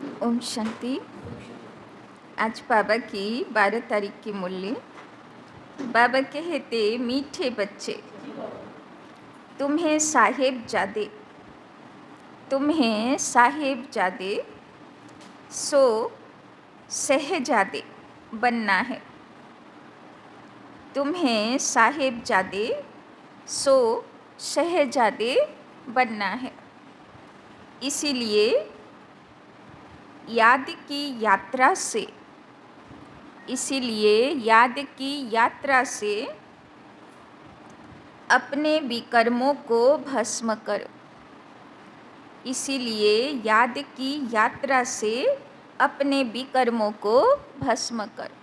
ओम शांति। आज बाबा की 12 तारीख की मुरली। बाबा कहते, मीठे बच्चे, तुम्हें साहेबजादे सो शहजादे बनना है। तुम्हें साहेबजादे सो शहजादे बनना है। इसीलिए याद की यात्रा से अपने विकर्मों को भस्म करो। इसीलिए याद की यात्रा से अपने विकर्मों को भस्म करो।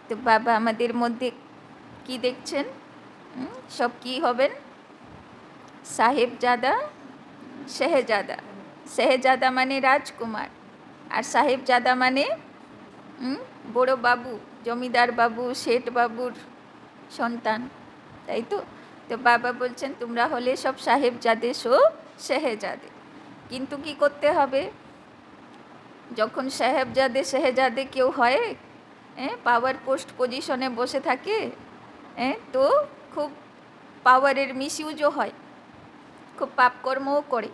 तो बाबा আমাদের মধ্যে কি দেখছেন? সব কি হবেন? সাহেবজাদা, শেহজাদা। শেহজাদা মানে রাজকুমার, আর সাহেবজাদা মানে বড় বাবু, জমিদার বাবু, শেঠ বাবুর সন্তান, তাই তো? তো বাবা বলছেন তোমরা হলে সব সাহেবজাদে সো শেহজাদে। কিন্তু কি করতে হবে? যখন শেহজাদে কেউ হয়, পাওয়ার পোস্ট পজিশনে বসে থাকে, তো খুব পাওয়ারের মিসইউজও হয়, খুব পাপকর্মও করে।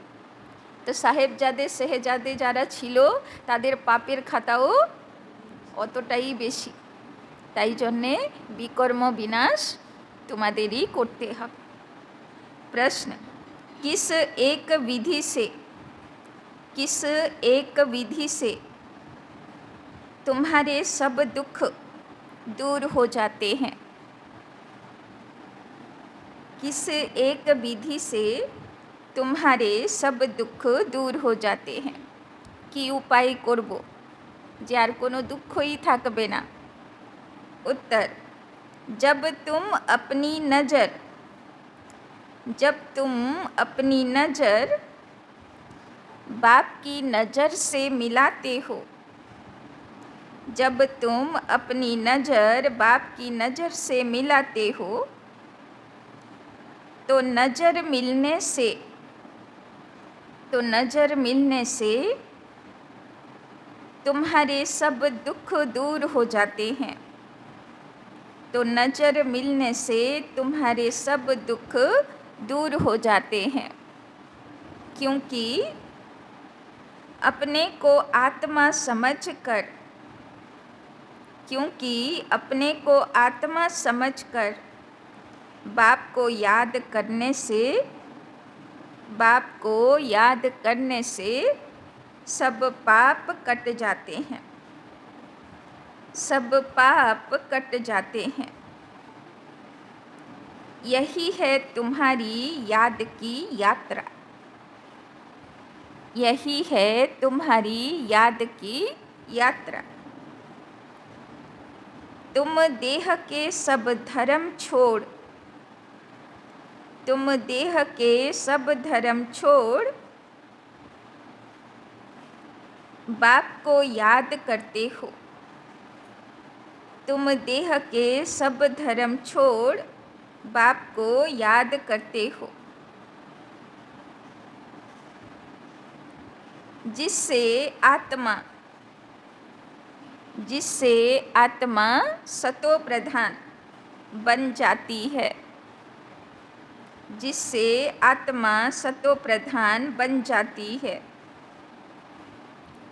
তো শেহজাদে যারা ছিল তাদের পাপের খাতাও অতটাই বেশি। তাই জন্যে বিকর্ম বিনাশ তোমাদেরই করতে হবে। प्रश्न, किस एक विधि से तुम्हारे सब दुख दूर हो जाते हैं? किस एक विधि से तुम्हारे सब दुख दूर हो जाते हैं? কি উপায় করব যে আর কোনো দুঃখই থাকবে না? उत्तर, जब तुम अपनी नज़र बाप की नज़र से मिलाते हो, जब तुम अपनी नज़र बाप की नज़र से मिलाते हो, तो नज़र मिलने से तुम्हारे सब दुख दूर हो जाते हैं। तो नज़र मिलने से तुम्हारे सब दुख दूर हो जाते हैं, क्योंकि अपने को आत्मा समझकर बाप को याद करने से सब पाप कट जाते हैं। यही है तुम्हारी याद की यात्रा। तुम देह के सब धर्म छोड़ बाप को याद करते हो। तुम देह के सब धर्म छोड़ बाप को याद करते हो, जिससे आत्मा सतो प्रधान बन जाती है।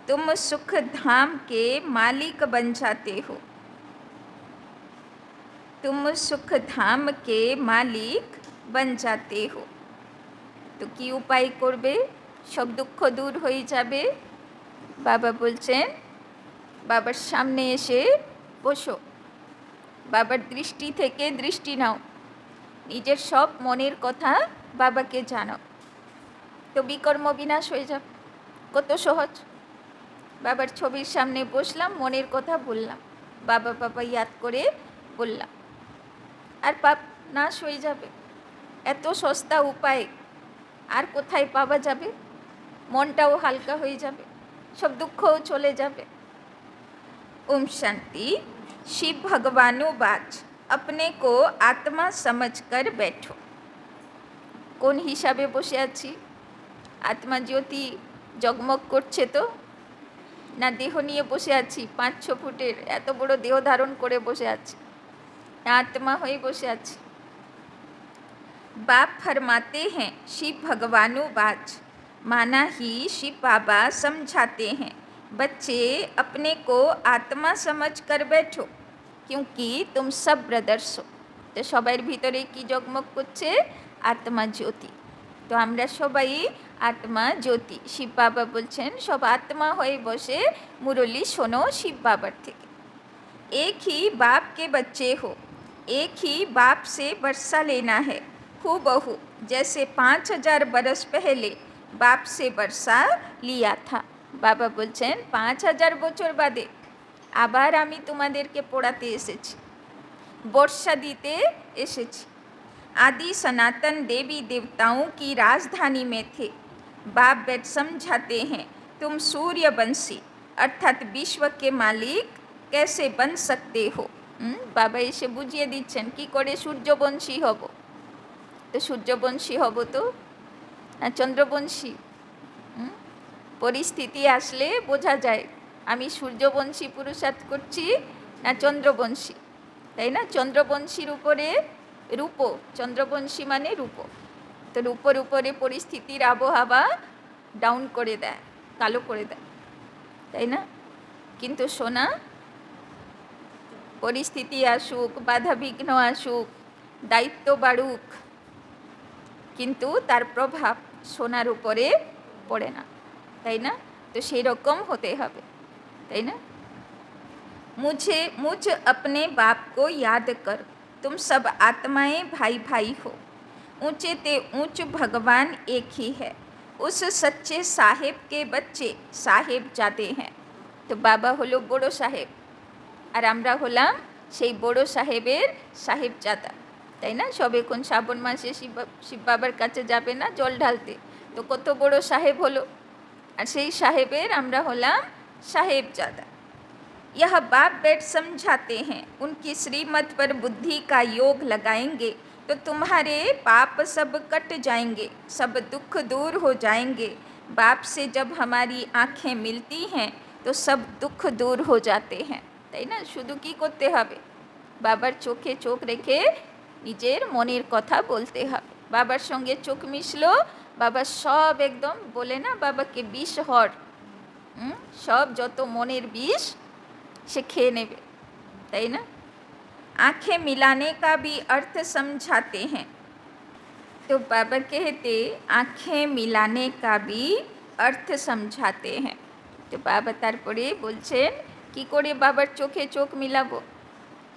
तुम सुख धाम के मालिक बन जाते हो। তো কি উপায় করবে সব দুঃখ দূর হয়ে যাবে? বাবা বলছেন, বাবার সামনে এসে বসো, বাবার দৃষ্টি থেকে দৃষ্টি নাও, নিজের সব মনের কথা বাবাকে জানাও, তো বিকর্ম বিনাশ হয়ে যাবে। কত সহজ। বাবার ছবির সামনে বসলাম, মনের কথা বললাম, বাবা ইয়াদ করে বললাম, আর পাপ নাশ হয়ে যাবে। এত সস্তা উপায় আর কোথায় পাওয়া যাবে? মনটাও হালকা হয়ে যাবে, সব দুঃখও চলে যাবে। ओम शांति। शिव भगवानुवाच, अपने को आत्मा समझकर बैठो। কোন হিসাবে বসে আছি? আত্মা জ্যোতি জগমগ করছে তো, না দেহ নিয়ে বসে আছি 5-6 ফুটের এত বড় দেহ ধারণ করে বসে আছি, না आत्मा হয়ে বসে আছি। बाप फरमाते हैं शिव भगवानो बाज, माना ही शिव बाबा समझाते हैं बच्चे अपने को आत्मा समझ कर बैठो क्योंकि तुम सब ब्रदर्स हो। तो সবার ভিতরে কি জগমগ করছে? আত্মা জ্যোতি। তো আমরা সবাই আত্মা জ্যোতি। শিব বাবা বলছেন সব আত্মা হয়ে বসে মুরলি শোনো শিব বাবার থেকে। एक ही बाप के बच्चे हो, एक ही बाप से बरसा लेना है हूबहू जैसे 5000 बरस पहले बाप से बरसा लिया था। বাবা বলছেন 5000 বছর বাদে আবার আমি তোমাদেরকে পড়াতে এসেছি, বর্ষা দিতে এসেছি। आदि सनातन देवी देवताओं की राजधानी में थे। बाप बैठ समझाते हैं तुम सूर्यवंशी अर्थात विश्व के मालिक कैसे बन सकते हो। बाबा এসে বুঝিয়ে দিচ্ছেন কি করে সূর্যবংশী হব। তো সূর্যবংশী হব তো চন্দ্রবংশী, পরিস্থিতি আসলে বোঝা যায় আমি সূর্যবংশী পুরুষার্থ করছি না চন্দ্রবংশী, তাই না? চন্দ্রবংশীর উপরে রূপ, চন্দ্রবংশী মানে রূপ। তো রূপর উপরে পরিস্থিতির আবহাওয়া ডাউন করে দেয়, কালো করে দেয়, তাই না? কিন্তু সোনা পরিস্থিতি আসুক, বাধা বিঘ্ন আসুক, দায়িত্ব বাড়ুক, কিন্তু তার প্রভাব সোনার উপরে পড়ে না, তাই না? তো সেই রকম হতে হবে, তাই না? मुझ अपने बाप को याद कर, तुम सब आत्माएं भाई भाई हो, ऊंचे ते ऊंच भगवान एक ही है, उस सच्चे साहेब के बच्चे साहेब जाते हैं। तो बाबा হলো বড় সাহেব আর আমরা হলাম সেই বড় সাহেবের সাহেবজাদা, তাই না? সব এখন শ্রাবণ মাসে শিব বাবার কাছে যাবে না জল ঢালতে, তো কত বড় সাহেব হলো, আর সেই সাহেবের আমরা হলাম সাহেবজাদা। यह बाप बैठ समझाते हैं उनकी श्रीमत पर बुद्धि का योग लगाएंगे तो तुम्हारे पाप सब कट जाएंगे, सब दुख दूर हो जाएंगे। बाप से जब हमारी आँखें मिलती हैं तो सब दुख दूर हो जाते हैं, তাই না? শুধু কি করতে হবে? বাবার চোখে চোখ রেখে নিজের মনের কথা বলতে হবে। বাবার সঙ্গে চোখ মিশলো, বাবা সব একদম বলে না বাবাকে বিষ হর, সব যত মনের বিষ से খেয়ে নেবে, তাই না? आँखें मिलाने का भी अर्थ समझाते हैं। तो बाबा कहते आँखें मिलाने का भी अर्थ समझाते हैं। তো বাবা তারপরে বলছেন কি করে বাবার চোখে চোখ মিলাবো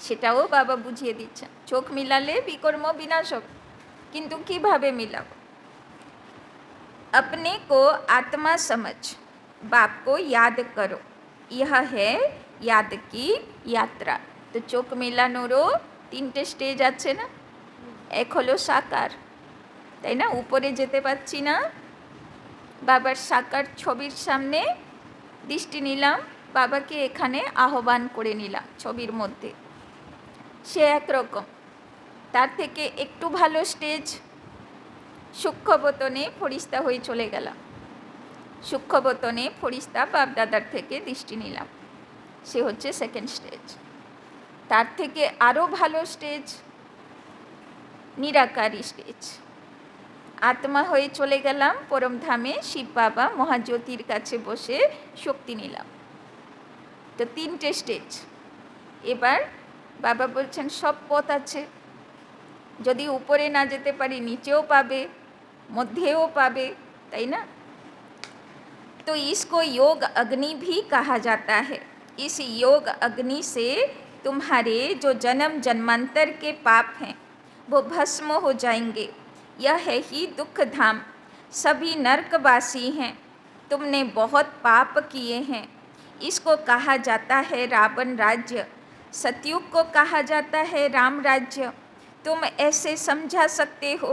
সেটাও বাবা বুঝিয়ে দিচ্ছেন। চোখ মিলালে বিকর্ম বিনাশ হবে, কিন্তু কিভাবে মিলাবো? अपने को आत्मा समझ, बाप को याद करो, यह है याद की यात्रा। तो চোখ মেলানোরও 3টে স্টেজ আছে না? এক হলো সাকার, তাই না? উপরে যেতে পারছি না, বাবার সাকার ছবির সামনে দৃষ্টি নিলাম, বাবাকে এখানে আহ্বান করে নিলাম ছবির মধ্যে, সে একরকম। তার থেকে একটু ভালো স্টেজ সূক্ষ্মবতনে ফরিস্তা হয়ে চলে গেলাম, সূক্ষ্মবতনে ফরিস্তা বাপ দাদার থেকে দৃষ্টি নিলাম, সে হচ্ছে সেকেন্ড স্টেজ। তার থেকে আরও ভালো স্টেজ নিরাকারী স্টেজ, আত্মা হয়ে চলে গেলাম পরমধামে, শিব বাবা মহাজ্যোতির কাছে বসে শক্তি নিলাম। তো 3টে স্টেজ। এবার বাবা বলছেন সব পথ আছে, যদি উপরে না যেতে পারি নিচেও পাবে, মধ্যেও পাবে, তাই না? तो इसको योग अग्नि भी कहा जाता है। इस योग अग्नि से तुम्हारे जो जन्म जन्मांतर के पाप हैं वो भस्म हो जाएंगे। यह है ही दुख धाम, सभी नरकवासी हैं, तुमने बहुत पाप किए हैं। इसको कहा जाता है रावण राज्य, सतयुग को कहा जाता है राम राज्य। तुम ऐसे समझा सकते हो,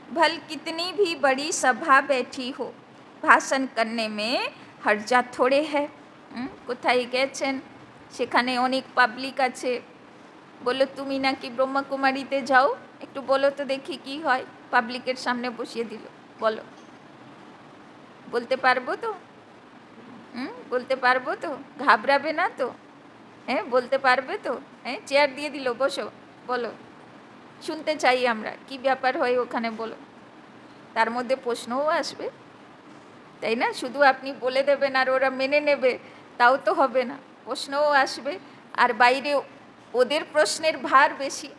भल कितनी भी बड़ी सभा बैठी हो, ভাষণ করনে মে হর্জা থোড়ে হ্যায়। কোথায় গেছেন সেখানে অনেক পাবলিক আছে, বলো তুমি নাকি ব্রহ্মকুমারীতে যাও, একটু বলো তো দেখি কি হয়। পাবলিকের সামনে বসিয়ে দিল, বলো, বলতে পারবো তো? বলতে পারবো তো? ঘাবড়াবে না তো? হ্যাঁ, বলতে পারবে তো? হ্যাঁ, চেয়ার দিয়ে দিল, বসো, বলো, শুনতে চাই আমরা, কি ব্যাপার হয় ওখানে, বলো। তার মধ্যে প্রশ্নও আসবে, তাই না? শুধু আপনি বলে দেবেন আর ওরা মেনে নেবে, তাও তো হবে না, প্রশ্নও আসবে। আর বাইরে ওদের প্রশ্নের ভার বেশি।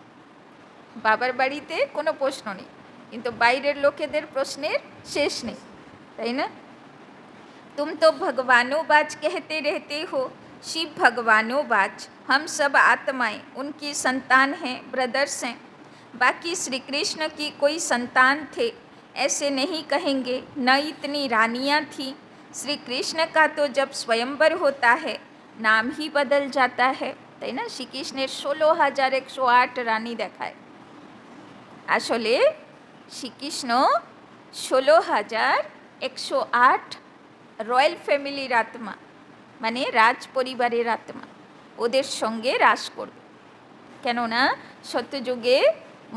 বাবার বাড়িতে কোনো প্রশ্ন নেই, কিন্তু বাইরের লোকেদের প্রশ্নের শেষ নেই, তাই না? तुम तो भगवानों बाज कहते रहते हो, शिव भगवानों बाज, हम सब आत्माएं उनकी संतान हैं, ब्रदर्स हैं। बाकी श्री कृष्ण की कोई संतान थे ऐसे नहीं कहेंगे, न इतनी रानियां थी। श्री कृष्ण का तो जब स्वयंवर होता है नाम ही बदल जाता है, তাই না? শ্রীকৃষ্ণের 16,108 রানী দেখায়। আসলে শ্রীকৃষ্ণ 16,108 রয়্যাল ফ্যামিলির আত্মা, মানে রাজ পরিবারের আত্মা, ওদের সঙ্গে রাস করবে। কেননা সত্যযুগে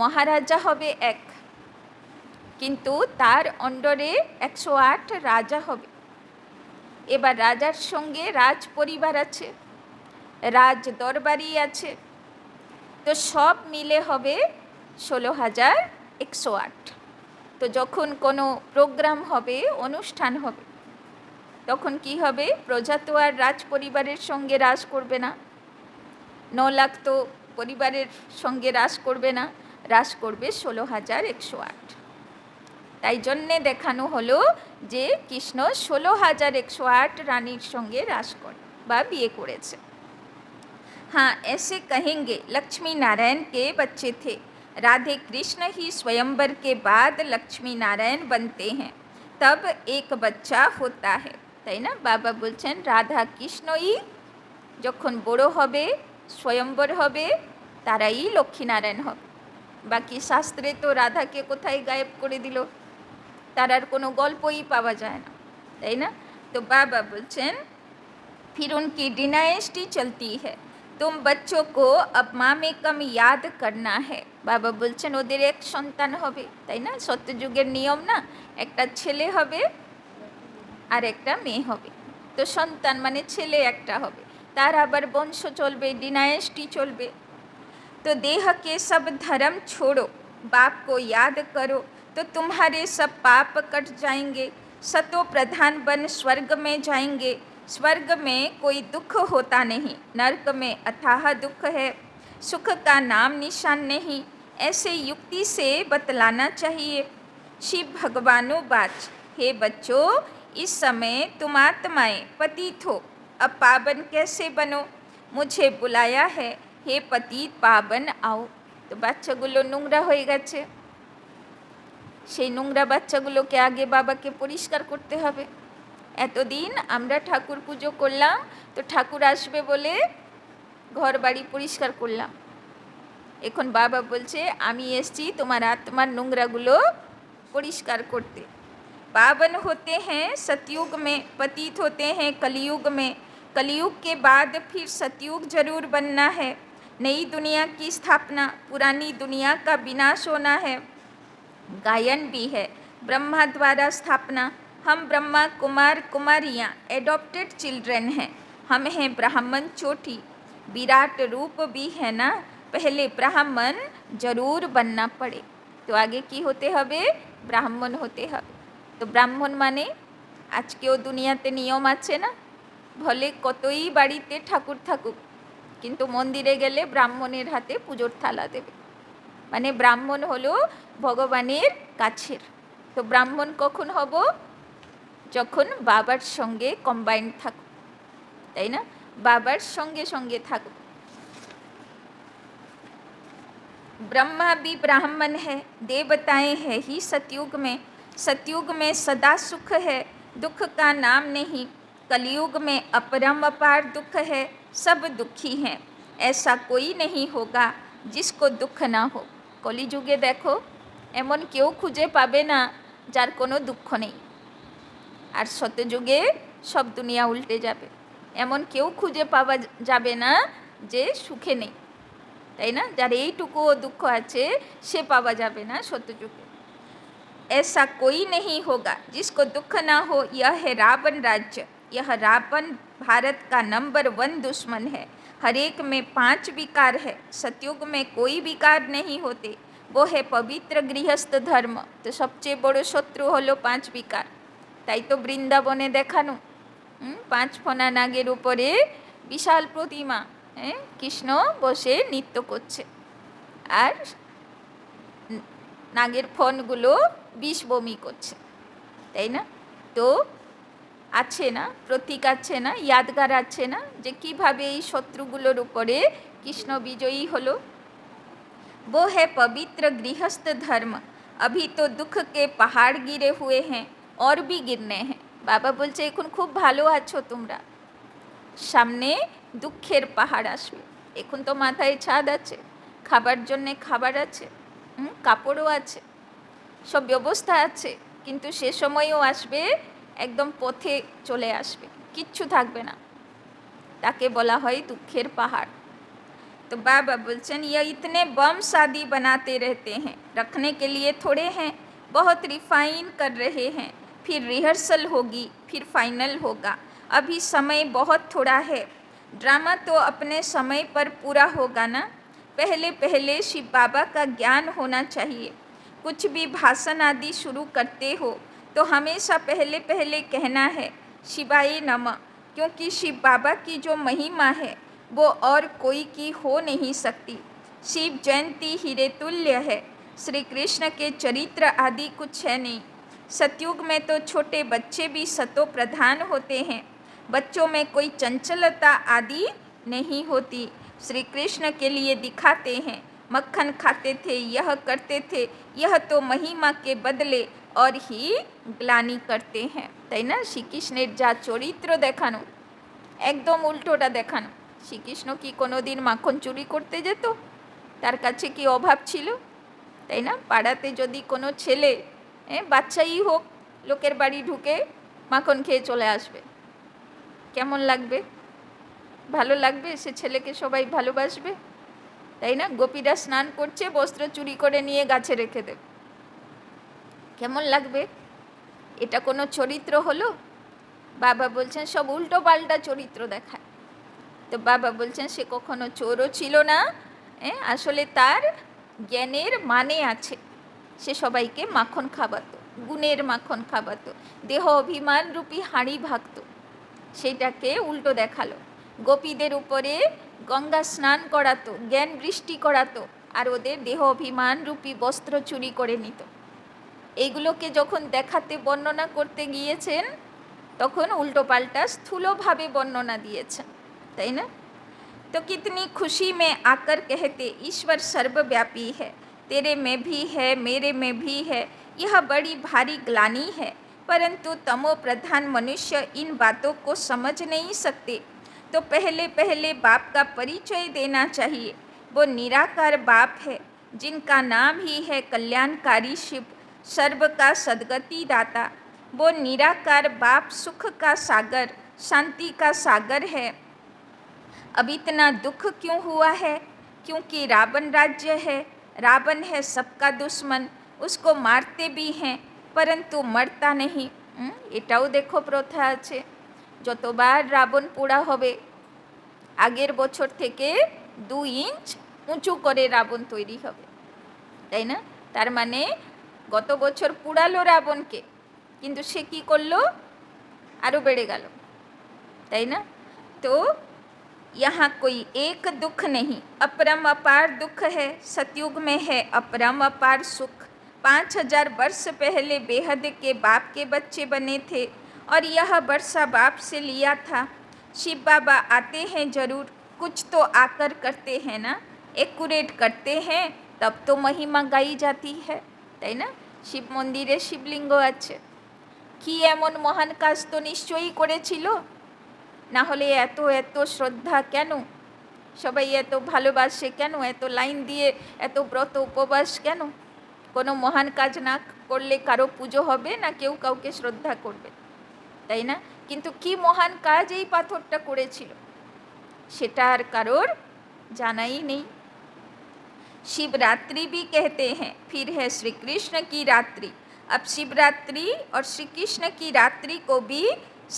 মহারাজা হবে এক, কিন্তু তার অন্ডরে 108 রাজা হবে। এবার রাজার সঙ্গে রাজ পরিবার আছে, রাজ দরবারি আছে, তো সব মিলে হবে 16,108। তো যখন কোনো প্রোগ্রাম হবে, অনুষ্ঠান হবে, তখন কি হবে? প্রজা তো আর রাজ পরিবারের সঙ্গে রাস করবে না, 9 লাখ তো পরিবারের সঙ্গে রাস করবে না, রাস করবে 16,108। তাই জন্যে দেখানো হলো যে কৃষ্ণ 16,108 রানীর সঙ্গে রাস করে বা বিয়ে করেছে। हाँ, ऐसे कहेंगे लक्ष्मी नारायण के बच्चे थे। राधे कृष्ण ही स्वयंवर के बाद लक्ष्मी नारायण बनते हैं, तब एक बच्चा होता है, তাই না? বাবা বলছেন রাধা কৃষ্ণই যখন বড় হবে, স্বয়ম্বর হবে, তারাই লক্ষ্মীনারায়ণ হবে। বাকি শাস্ত্রে তো রাধাকে কোথায় গায়েব করে দিল, তার আর কোনো গল্পই পাওয়া যায় না, তাই না? তো বাবা বলছেন फिर उनकी डिनाइस्टी चलती है, तुम बच्चों को अब माँ में कम याद करना है। বাবা বলছেন ওদের এক সন্তান হবে, তাই না? সত্যযুগের নিয়ম না, একটা ছেলে হবে আর একটা মেয়ে হবে। তো সন্তান মানে ছেলে একটা হবে, তার আবার বংশ চলবে, ডিনাইস্টি চলবে। तो देह के सब धर्म छोड़ो, बाप को याद करो, तो तुम्हारे सब पाप कट जाएंगे। सतो प्रधान बन स्वर्ग में जाएंगे, स्वर्ग में कोई दुख होता नहीं, नरक में अथाह दुख है, सुख का नाम निशान नहीं, ऐसे युक्ति से बतलाना चाहिए। शिव भगवानों बाच, हे बच्चों, इस समय तुम आत्माएं पतित हो, अब पावन कैसे बनो? मुझे बुलाया है, হে পতিত পাবন আও। তো বাচ্চাগুলো নোংরা হয়ে গেছে, সেই নোংরা বাচ্চাগুলোকে আগে বাবাকে পরিষ্কার করতে হবে। এতদিন আমরা ঠাকুর পুজো করলাম, তো ঠাকুর আসবে বলে ঘর বাড়ি পরিষ্কার করলাম। এখন বাবা বলছে আমি এসছি তোমার আত্মার নোংরাগুলো পরিষ্কার করতে। पावन होते हैं सतयुग में, पतित होते हैं कलयुग में, कलयुग के बाद फिर सतयुग जरूर बनना है। नई दुनिया की स्थापना, पुरानी दुनिया का विनाश होना है। गायन भी है ब्रह्मा द्वारा स्थापना, हम ब्रह्मा कुमार कुमारियाँ एडॉप्टेड चिल्ड्रन हैं, हम हैं ब्राह्मण चोटी, विराट रूप भी है ना, पहले ब्राह्मण जरूर बनना पड़े। तो आगे की होते हबे? ब्राह्मण होते हबे। तो ब्राह्मण माने आजकेও দুনিয়াতে নিয়ম আছে না, ভলে কতই বাড়িতে ঠাকুর থাকুক, কিন্তু মন্দিরে গেলে ব্রাহ্মণের হাতে পুজোর থালা দেবে, মানে ব্রাহ্মণ হলো ভগবানের কাছের। তো ব্রাহ্মণ কখন হব? যখন বাবার সঙ্গে কম্বাইন্ড থাকুক, তাই না? বাবার সঙ্গে সঙ্গে থাকুক। ब्रह्मा भी ब्राह्मण है, देवताएं है ही सतयुग में, सतयुग में सदा सुख है, दुख का नाम नहीं, कलयुग में अपरम अपार दुख है, सब दुखी हैं, ऐसा कोई नहीं होगा जिसको दुख ना हो। কলিযুগে দেখো এমন কেউ খুঁজে পাবে না যার কোনো দুঃখ নেই, আর সত্যযুগে সব দুনিয়া উল্টে যাবে, এমন কেউ খুঁজে পাওয়া যাবে না যে সুখে নেই, তাই না? যার এইটুকুও দুঃখ আছে সে পাওয়া যাবে না সত্যযুগে। ऐसा कोई नहीं होगा जिसको दुख ना हो। यह है रावण राज्य। यह रावण भारत का नंबर 1 दुश्मन है। हर एक में 5 विकार है। सतयुग में कोई विकार नहीं होते। वो है पवित्र गृहस्थ धर्म। तो सबसे बड़ो शत्रु हलो 5 विकार। তাই তো বৃন্দাবনে দেখানো 5 ফনা নাগের উপরে বিশাল প্রতিমা, কৃষ্ণ বসে নৃত্য করছে, আর নাগের ফণগুলো বিষ বমি করছে, তাই না? তো আছে না প্রতীক, আছে না यादगार, আছে না যে কিভাবে এই শত্রুগুলোর উপরে কৃষ্ণ বিজয়ী হলো। वो है पवित्र गृहस्थ धर्म। अभी तो दुख के पहाड़ गिरे हुए हैं और भी गिरने हैं। বাবা বলছে এখন খুব ভালো আছো তোমরা, সামনে দুঃখের পাহাড় আসবে। এখন তো মাথায় ছাদ আছে, খাবার জন্যে খাবার আছে, কাপড়ও আছে, সব ব্যবস্থা আছে, কিন্তু সে সময়ও আসবে একদম পথে চলে আসবে, কিচ্ছু থাকবে না, তাকে বলা হয় দুঃখের পাহাড়। तो बाबा बोलचन ये इतने बम शादी बनाते रहते हैं, रखने के लिए थोड़े हैं, बहुत रिफाइन कर रहे हैं, फिर रिहर्सल होगी, फिर फाइनल होगा, अभी समय बहुत थोड़ा है। ड्रामा तो अपने समय पर पूरा होगा ना। पहले पहले शिव बाबा का ज्ञान होना चाहिए। कुछ भी भाषण आदि शुरू करते हो तो हमेशा पहले पहले कहना है शिवाय नमः, क्योंकि शिव बाबा की जो महिमा है वो और कोई की हो नहीं सकती। शिव जयंती हीरे तुल्य है। श्री कृष्ण के चरित्र आदि कुछ है नहीं। सतयुग में तो छोटे बच्चे भी सतो प्रधान होते हैं, बच्चों में कोई चंचलता आदि नहीं होती। श्री कृष्ण के लिए दिखाते हैं, मक्खन खाते थे, यह करते थे, यह तो महिमा के बदले और ही ग्लानि करते हैं, তাই না? শ্রীকৃষ্ণের যা চরিত্র দেখানো একদম উল্টোটা দেখানো। শ্রীকৃষ্ণ কি কোনো দিন মাখন চুরি করতে যেত? তার কাছে কি অভাব ছিল? তাই না? পাড়াতে যদি কোনো ছেলে বাচ্চাই হোক লোকের বাড়ি ঢুকে মাখন খেয়ে চলে আসবে, কেমন লাগবে? ভালো লাগবে? সে ছেলেকে সবাই ভালোবাসবে, তাই না? গোপীরা স্নান করছে, বস্ত্র চুরি করে নিয়ে গাছে রেখে দেবে, কেমন লাগবে? এটা কোনো চরিত্র হলো? বাবা বলছেন সব উল্টো পাল্টা চরিত্র দেখায়। তো বাবা বলছেন সে কখনো চোরও ছিল না, আসলে তার জ্ঞানের মানে আছে। সে সবাইকে মাখন খাওয়াতো, গুণের মাখন খাওয়াতো, দেহ অভিমান রূপী হাঁড়ি ভাগতো, সেইটাকে উল্টো দেখালো। গোপীদের উপরে গঙ্গা স্নান করাতো, জ্ঞান বৃষ্টি করাতো, আর ওদের দেহ অভিমান রূপী বস্ত্র চুরি করে নিত। এইগুলোকে যখন দেখাতে বর্ণনা করতে গিয়েছেন তখন উল্টো পাল্টা স্থূলভাবে বর্ণনা দিয়েছেন, তাই না? तो कितनी खुशी में आकर कहते ईश्वर सर्वव्यापी है, तेरे में भी है, मेरे में भी है, यह बड़ी भारी ग्लानि है। परंतु तमो प्रधान मनुष्य इन बातों को समझ नहीं सकते। तो पहले पहले बाप का परिचय देना चाहिए। वो निराकार बाप है, जिनका नाम ही है कल्याणकारी शिव, सर्व का सद्गति दाता। वो निराकार बाप सुख का सागर, शांति का सागर है। अब इतना दुख क्यों हुआ है? क्योंकि रावण राज्य है। रावण है सबका दुश्मन, उसको मारते भी हैं परंतु मरता नहीं। এটাও দেখো প্রথা আছে, যতবার রাবণ পোড়া হবে আগের বছর থেকে 2 ইঞ্চ উঁচু করে রাবণ তৈরি হবে, তাই না? তার মানে গত বছর পোড়ালো রাবণকে, কিন্তু সে কী করলো? আরও বেড়ে গেল, তাই না? তো यहाँ कोई एक दुख नहीं, अपरम अपार दुख है। सतयुग में है अपरम अपार सुख। 5000 वर्ष पहले बेहद के बाप के बच्चे बने थे और यह वर्षा बाप से लिया था। शिव बाबा आते हैं जरूर, कुछ तो आकर करते हैं ना, एक्यूरेट करते हैं, तब तो महिमा गाई जाती है, তাই না? শিব মন্দিরে শিবলিঙ্গ আছে, কি এমন মহান কাজ তো নিশ্চয়ই করেছিল, না হলে এত এত শ্রদ্ধা কেন? সবাই এত ভালোবাসে কেন? এত লাইন দিয়ে এত ব্রত উপবাস কেন? কোনো মহান কাজ না করলে কারো পুজো হবে না, কেউ কাউকে শ্রদ্ধা করবে, তাই না? কিন্তু কি মহান কাজ এই পাথরটা করেছিল সেটা আর কারোর জানাই নেই। शिवरात्रि भी कहते हैं, फिर है श्री कृष्ण की रात्रि। अब शिवरात्रि और श्री कृष्ण की रात्रि को भी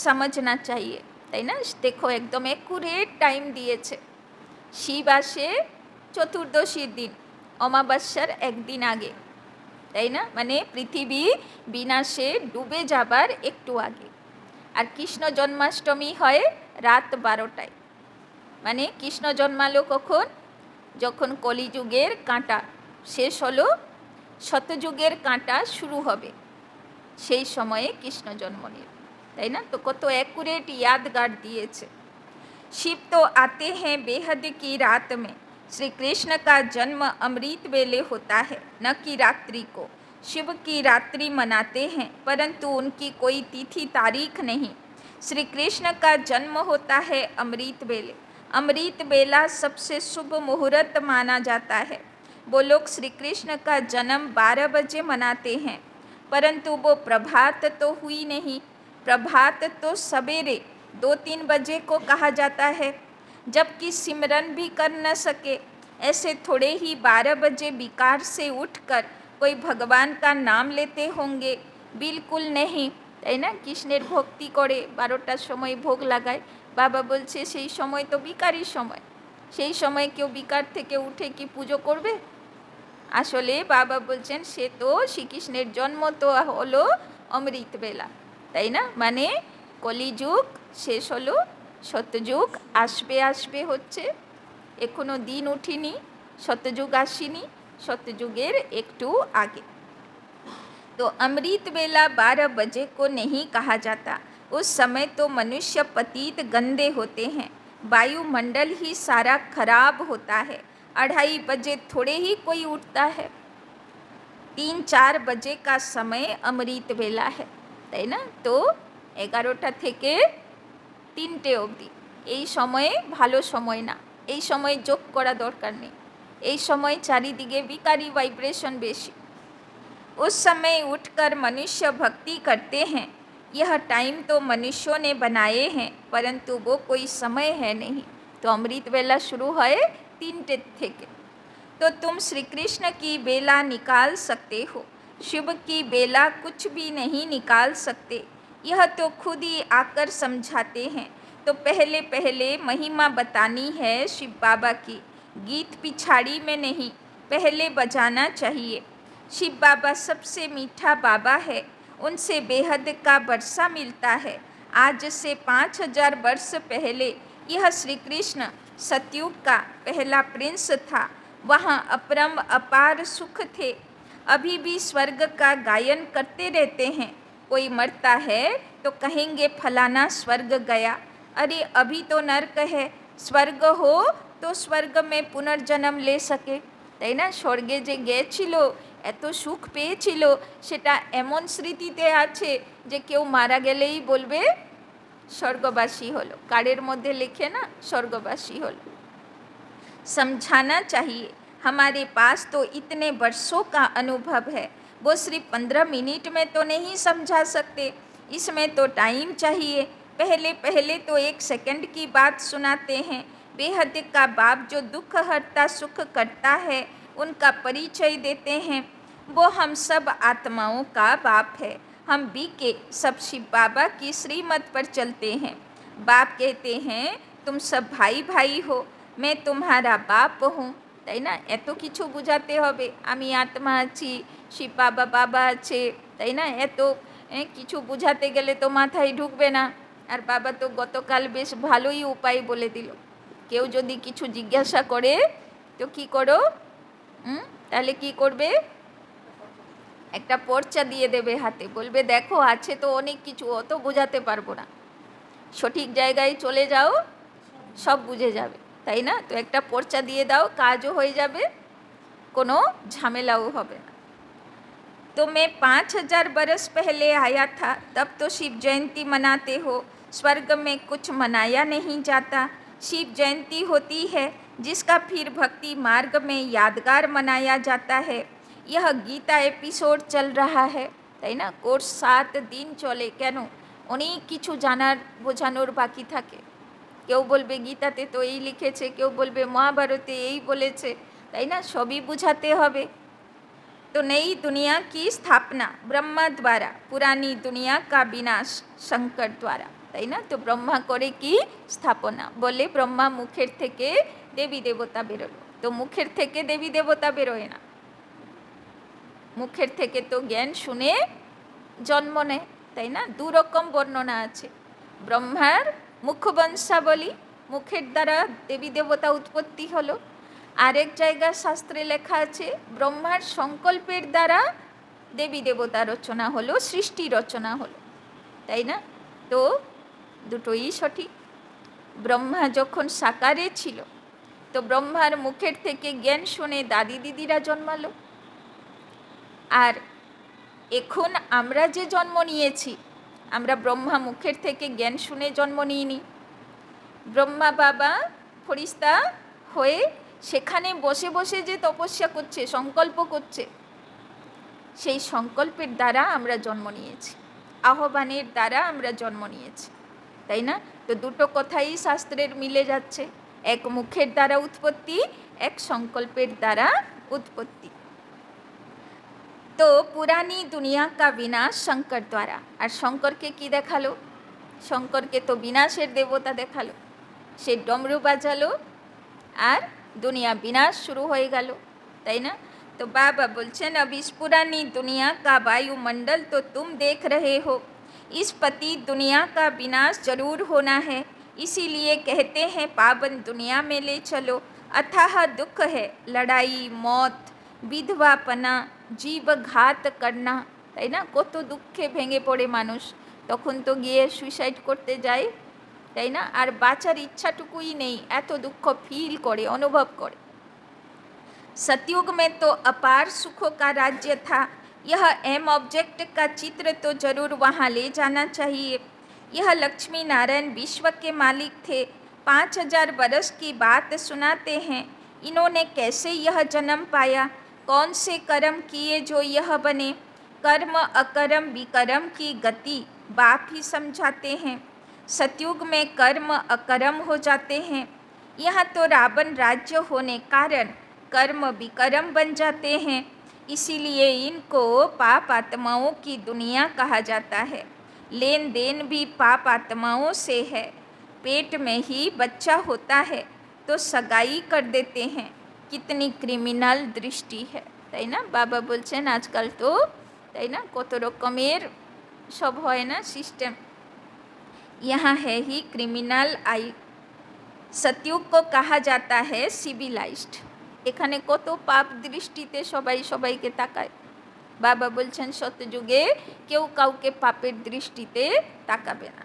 समझना चाहिए, তাই না? দেখো একদম একুরেট টাইম দিয়েছে। শিব আসে চতুর্দশীর দিন, অমাবস্যার একদিন আগে, তাই না? মানে পৃথিবী বিনাশে ডুবে যাবার একটু আগে। আর কৃষ্ণ জন্মাষ্টমী হয় রাত 12টায়। মানে কৃষ্ণ জন্মালো কখন? যখন কলিযুগের কাঁটা শেষ হলো, শতযুগের কাঁটা শুরু হবে, সেই সময়ে কৃষ্ণ জন্ম নিল, তাই না? তো কত অ্যাকুরেট यादगार दिएছে। शिव तो आते हैं बेहद की रात में। श्री कृष्ण का जन्म अमृत वेले होता है, न कि रात्रि को। शिव की रात्रि मनाते हैं, परंतु उनकी कोई तिथि तारीख नहीं। श्री कृष्ण का जन्म होता है अमृत वेले। अमृत बेला सबसे शुभ मुहूर्त माना जाता है। वो लोग श्री कृष्ण का जन्म 12 बजे मनाते हैं, परंतु वो प्रभात तो हुई नहीं। प्रभात तो सवेरे 2-3 बजे को कहा जाता है, जबकि सिमरन भी कर न सके। ऐसे थोड़े ही 12 बजे विकार से उठकर कोई भगवान का नाम लेते होंगे? बिल्कुल नहीं, তাই না? কৃষ্ণের ভক্তি করে 12টার সময় ভোগ লাগায়। বাবা বলছে সেই সময় তো বিকারই সময়, সেই সময় কেউ বিকার থেকে উঠে কি পুজো করবে? আসলে বাবা বলছেন সে তো শ্রীকৃষ্ণের জন্ম তো হলো অমৃত বেলা, তাই না? মানে কলিযুগ শেষ হলো, সত্যযুগ আসবে আসবে হচ্ছে, এখনো দিন উঠিনি, সত্যযুগ আসেনি, सतयुगेर एकटू आगे। तो अमृत बेला 12 बजे को नहीं कहा जाता। उस समय तो मनुष्य पतित गंदे होते हैं, वायुमंडल ही सारा खराब होता है। 2:30 बजे थोड़े ही कोई उठता है। 3-4 बजे का समय अमृत बेला है, তাই না? তো 11টা থেকে 3টে অবধি এই সময়ে ভালো সময় না, এই সময় যোগ করা দরকার নেই, এই সময় চারিদিকে বিকারি वाइब्रेशन बेशी। उस समय उठकर मनुष्य भक्ति करते हैं। यह टाइम तो मनुष्यों ने बनाए हैं, परंतु वो कोई समय है नहीं। तो अमृत बेला शुरू है 3টে থেকে। तो तुम श्री कृष्ण की बेला निकाल सकते हो, शिव की बेला कुछ भी नहीं निकाल सकते। यह तो खुद ही आकर समझाते हैं। तो पहले पहले महिमा बतानी है शिव बाबा की, गीत पिछाड़ी में नहीं, पहले बजाना चाहिए। शिव बाबा सबसे मीठा बाबा है, उनसे बेहद का वर्षा मिलता है। आज से 5000 वर्ष पहले यह श्री कृष्ण सतयुग का पहला प्रिंस था। वहाँ अपरम अपार सुख थे। अभी भी स्वर्ग का गायन करते रहते हैं। कोई मरता है तो कहेंगे फलाना स्वर्ग गया। अरे अभी तो नर्क है, स्वर्ग हो तो स्वर्ग में पुनर्जन्म ले सके, তাই না? স্বর্গে যে গিয়েছিল, এত সুখ পেয়েছিল, সেটা এমন স্মৃতিতে আছে যে কেউ মারা গেলেই বলবে স্বর্গবাসী হলো। কার্ডের মধ্যে লেখে না স্বর্গবাসী হলো। समझाना चाहिए। हमारे पास तो इतने वर्षों का अनुभव है, वो सिर्फ 15 मिनट में तो नहीं समझा सकते, इसमें तो टाइम चाहिए। पहले पहले तो 1 सेकंड की बात सुनाते हैं। बेहद का बाप जो दुख हरता सुख करता है, उनका परिचय देते हैं। वो हम सब आत्माओं का बाप है। हम भी के सब शिव बाबा की श्रीमत पर चलते हैं। बाप कहते हैं तुम सब भाई भाई हो, मैं तुम्हारा बाप हूँ, তাই না? এত কিছু বোঝাতে হবে, আমি আত্মা আছি, শিব বাবা বাবা আছে, তাই না? এত কিছু বোঝাতে গেলে তো মাথায় ঢুকবে না। আর বাবা তো গতকাল বেশ ভালোই উপায় বলে দিল। কেউ যদি কিছু জিজ্ঞাসা করে তো কি করো, তাহলে কি করবে? একটা পর্চা দিয়ে দেবে হাতে, বলবে দেখো আছে তো অনেক কিছু, অত বোঝাতে পারবো না, সঠিক জায়গায় চলে যাও, সব বুঝে যাবে, তাই না? তো একটা পর্চা দিয়ে দাও, কাজও হয়ে যাবে, কোনো ঝামেলাও হবে না। तो मैं 5000 बरस पहले आया था, तब तो शिव जयंती मनाते हो, स्वर्ग में कुछ मनाया नहीं जाता। शिव जयंती होती है जिसका फिर भक्ति मार्ग में यादगार मनाया जाता है। यह गीता एपिसोड चल रहा है, তাই না? কোর্স 7 দিন চলে। কেন? অনেক কিছু জানার বোঝানোর বাকি থাকে। কেউ বলবে গীতাতে তো এই লিখেছে, কেউ বলবে মহাভারতে এই বলেছে, তাই না? সবই বোঝাতে হবে। तो नई दुनिया की स्थापना ब्रह्मा द्वारा, पुरानी दुनिया का विनाश शंकर द्वारा, তাই না? তো ব্রহ্মা করে কি স্থাপনা, বলে ব্রহ্মা মুখের থেকে দেবী দেবতা বেরোলো। তো মুখের থেকে দেবী দেবতা বেরোয় না, মুখের থেকে তো জ্ঞান শুনে জন্ম নেয়, তাই না? দু রকম বর্ণনা আছে। ব্রহ্মার মুখবংশাবলী, মুখের দ্বারা দেবী দেবতা উৎপত্তি হলো। আরেক জায়গায় শাস্ত্রে লেখা আছে ব্রহ্মার সংকল্পের দ্বারা দেবী দেবতা রচনা হলো, সৃষ্টি রচনা হলো, তাই না? তো দুটোই সঠিক। ব্রহ্মা যখন সাকারে ছিল তো ব্রহ্মার মুখের থেকে জ্ঞান শুনে দাদি দিদিরা জন্মালো। আর এখন আমরা যে জন্ম নিয়েছি, আমরা ব্রহ্মা মুখের থেকে জ্ঞান শুনে জন্ম নিইনি। ব্রহ্মা বাবা ফরিস্তা হয়ে সেখানে বসে বসে যে তপস্যা করছে, সংকল্প করছে, সেই সংকল্পের দ্বারা আমরা জন্ম নিয়েছি, আহ্বানের দ্বারা আমরা জন্ম নিয়েছি, তাই না? তো দুটো কথাই শাস্ত্রের মিলে যাচ্ছে, এক মুখের দ্বারা উৎপত্তি, এক সংকল্পের দ্বারা উৎপত্তি। তো পুরানি দুনিয়া কা বিনাশ শঙ্কর দ্বারা। আর শঙ্করকে কি দেখালো? শঙ্করকে তো বিনাশের দেবতা দেখালো, সে ডমরু বাজালো আর दुनिया विनाश शुरू हो गल, ताई ना? तो बाबा बोलছেন अब इस पुरानी दुनिया का वायुमंडल तो तुम देख रहे हो, इस पति दुनिया का विनाश जरूर होना है, इसीलिए कहते हैं पावन दुनिया में ले चलो। अथाह दुख है, लड़ाई, मौत, विधवापना, जीवघात करना, ताई ना? कत दुखे भेंगे पड़े मानुष, तखन तो गिये सुइसाइड करते जाए, তাই না? আর বাঁচার ইচ্ছাটুকুই নেই, এত দুঃখ ফিল করে, অনুভব করে। सतयुग में तो अपार सुखों का राज्य था, यह एम ऑब्जेक्ट का चित्र तो जरूर वहाँ ले जाना चाहिए। यह लक्ष्मी नारायण विश्व के मालिक थे, 5000 बरस की बात सुनाते हैं। इन्होंने कैसे यह जन्म पाया, कौन से कर्म किए जो यह बने? कर्म अकर्म विकर्म की गति बाप ही समझाते हैं। सतयुग में कर्म अकर्म हो जाते हैं, यहाँ तो रावण राज्य होने कारण कर्म विकर्म बन जाते हैं, इसीलिए इनको पाप आत्माओं की दुनिया कहा जाता है। लेन देन भी पाप आत्माओं से है, पेट में ही बच्चा होता है तो सगाई कर देते हैं, कितनी क्रिमिनल दृष्टि है, তাই না? বাবা বলছেন আজকাল তো, তাই না, কত রকমের সব হয় না সিস্টেম, यहाँ है ही क्रिमिनल आई। सतयुग को कहा जाता है सिविलाइज्ड, এখানে কত পাপ দৃষ্টিতে সবাই সবাইকে তাকায়। বাবা বলছেন সত্যযুগে কেউ কাউকে পাপের দৃষ্টিতে তাকাবে না।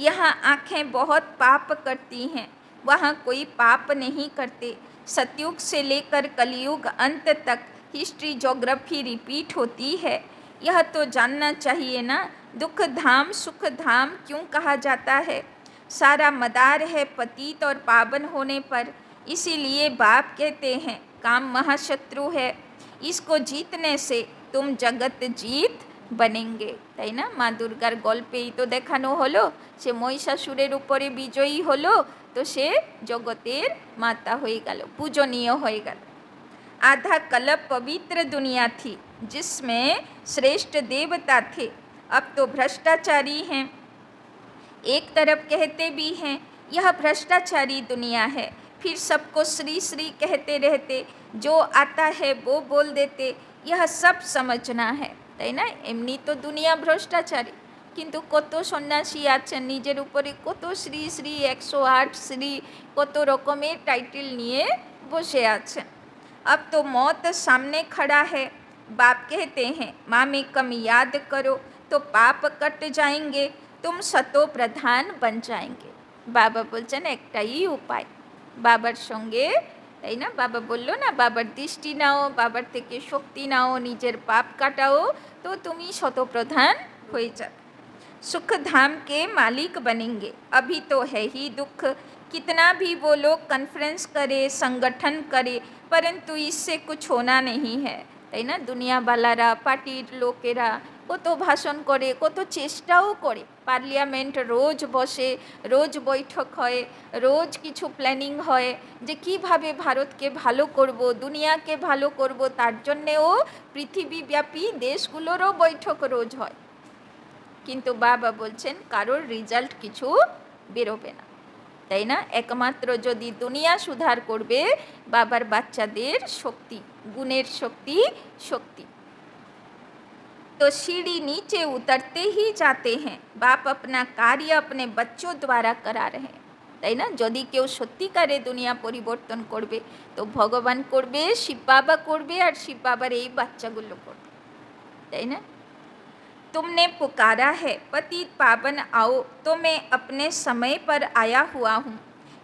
यहाँ आँखें बहुत पाप करती हैं, वहाँ कोई पाप नहीं करते। सतयुग से लेकर कलयुग अंत तक हिस्ट्री जोग्राफी रिपीट होती है, यह तो जानना चाहिए ना। दुख धाम सुख धाम क्यों कहा जाता है? सारा मदार है पतित और पावन होने पर, इसीलिए बाप कहते हैं काम महाशत्रु है, इसको जीतने से तुम जगत जीत बनेंगे, তাই না? মা দুর্গার গল্পেই তো দেখানো হলো, সে মহিষাসুরের উপরে বিজয়ী হলো, তো সে জগতের মাতা হয়ে গেল, পূজনীয় হয়ে গেল। आधा कल्प पवित्र दुनिया थी जिसमें श्रेष्ठ देवता थे, अब तो भ्रष्टाचारी हैं। एक तरफ कहते भी हैं यह भ्रष्टाचारी दुनिया है, फिर सबको श्री श्री कहते रहते, जो आता है वो बोल देते, यह सब समझना है, তাই না? এমনি তো দুনিয়া ভ্রষ্টাচারী, কিন্তু কত সন্ন্যাসী আছেন নিজের উপরে কত শ্রী শ্রী 108 শ্রী কত রকমের টাইটেল নিয়ে বসে আছেন। अब तो मौत सामने खड़ा है, बाप कहते हैं माँ में कम याद करो तो पाप कट जाएंगे, तुम सतो प्रधान बन जाएंगे। बाबा বলছেন একটাই উপায়, বাবার সঙ্গে, তাই না? বাবা বলল না বাবার দৃষ্টি নাও, বাবার থেকে শক্তি নাও, নিজের পাপ কাটাও, তো তুমি শতপ্রধান হয়ে যাবে। सुख धाम के मालिक बनेंगे, अभी तो है ही दुख, कितना भी वो लोग कॉन्फ्रेंस करे संगठन करे परंतु इससे कुछ होना नहीं है, তাই না? দুনিয়াওয়ালারা পার্টির লোকেরা কত ভাষণ করে, কত চেষ্টাও করে, পার্লিয়ামেন্ট রোজ বসে, রোজ বৈঠক হয়, রোজ কিছু প্ল্যানিং হয় যে কিভাবে ভারতকে ভালো করব, দুনিয়াকে ভালো করব, তার জন্যেও পৃথিবীব্যাপী দেশগুলোরও বৈঠক রোজ হয়। কিন্তু বাবা বলছেন কারোর রেজাল্ট কিছু বেরোবে না, তাই না? একমাত্র যদি দুনিয়া সুধার করবে বাবার বাচ্চাদের শক্তি, গুণের শক্তি, শক্তি। तो सीढ़ी नीचे उतरते ही जाते हैं, बाप अपना कार्य अपने बच्चों द्वारा करा रहे हैं, তাই না? যদি কেউ সত্যিকারে দুনিয়া পরিবর্তন করবে তো ভগবান করবে, শিব বাবা করবে, আর শিব বাবার এই বাচ্চাগুলো করবে, তাই না? तुमने पुकारा है पतित पावन आओ, तो मैं अपने समय पर आया हुआ हूँ।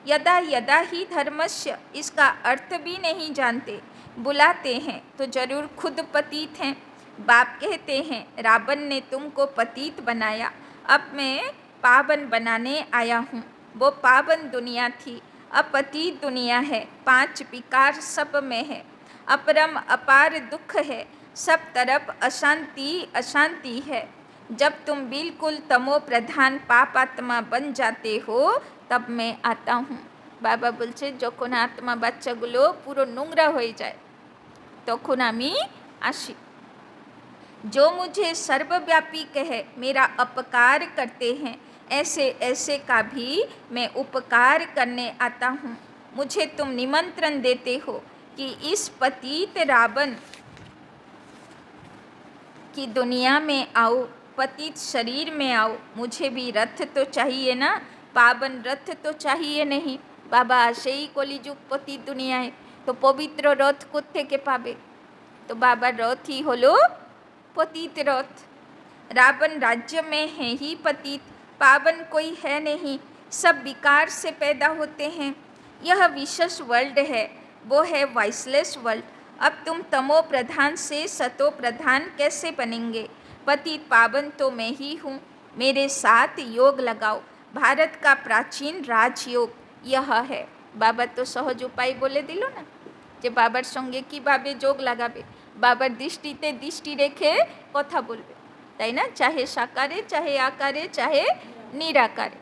यदा यदा ही धर्मस्य, इसका अर्थ भी नहीं जानते, बुलाते हैं तो जरूर खुद पतित हैं। बाप कहते हैं रावण ने तुमको पतित बनाया, अब मैं पावन बनाने आया हूँ। वो पावन दुनिया थी, अब पतित दुनिया है। 5 विकार सब में है, अपरम अपार दुख है, सब तरफ अशांति अशांति है। जब तुम बिल्कुल तमो प्रधान पापात्मा बन जाते हो तब मैं आता हूँ। बाबा बोलছে যখন आत्मा বাচ্চাগুলো পুরো নোংরা হয়ে যায় তখন আমি আসি। जो मुझे सर्वव्यापी कहे मेरा अपकार करते हैं, ऐसे ऐसे का भी मैं उपकार करने आता हूँ। मुझे तुम निमंत्रण देते हो कि इस पतित रावण की दुनिया में आओ, पतित शरीर में आओ। मुझे भी रथ तो चाहिए ना, पावन रथ तो चाहिए नहीं। बाबा आसेई कलिजुग पतित दुनियाय, तो पवित्र रथ कोत्थेके पाबे? तो बाबा रथ ही हलो पतित रथ। रावण राज्य में है ही पतित, पावन कोई है नहीं, सब विकार से पैदा होते हैं। यह विशेष वर्ल्ड है, वो है वाइसलेस वर्ल्ड। अब तुम तमो प्रधान से सतो प्रधान कैसे बनेंगे? पतित पावन तो मैं ही हूँ, मेरे साथ योग लगाओ। भारत का प्राचीन राजयोग यह है। बाबा तो सहज उपाय बोले दिल ना, যে বাবার সঙ্গে কীভাবে যোগ লাগাবে, বাবার দৃষ্টিতে দৃষ্টি রেখে কথা বলবে, তাই না? চাহে সাকারে, চাহে আকারে, চাহে निराकारे।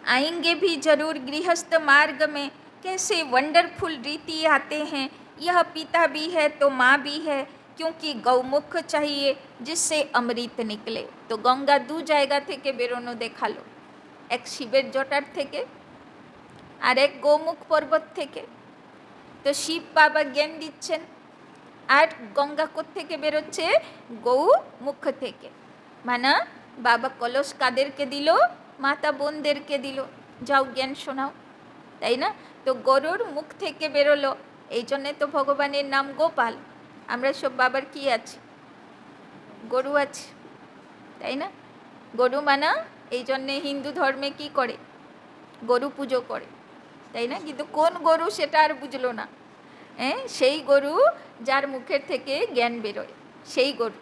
आएंगे भी जरूर गृहस्थ मार्ग में, कैसे वंडरफुल रीति आते हैं। यह पिता भी है तो माँ भी है, क्योंकि गौमुख चाहिए जिससे अमृत निकले। तो गंगा दू जायगा থেকে বেরোনো দেখালো, এক শিবের জটার থেকে আর এক গৌমুখ পর্বত থেকে। তো শিব বাবা জ্ঞান দিচ্ছেন, আর গঙ্গা কোত্থেকে বেরোচ্ছে? গৌ মুখ থেকে। মানে বাবা কলস কাদেরকে দিল? মাতা বোনদেরকে দিল, যাও জ্ঞান শোনাও, তাই না? তো গরুর মুখ থেকে বেরোলো, এই জন্যে তো ভগবানের নাম গোপাল। আমরা সব বাবার কি আছি? গরু আছে, তাই না? গরু মানা, এই জন্যে হিন্দু ধর্মে কি করে? গরু পুজো করে, তাই না? কিন্তু কোন গরু সেটা আর বুঝলো না। হ্যাঁ, সেই গরু যার মুখের থেকে জ্ঞান বেরোয়, সেই গরু।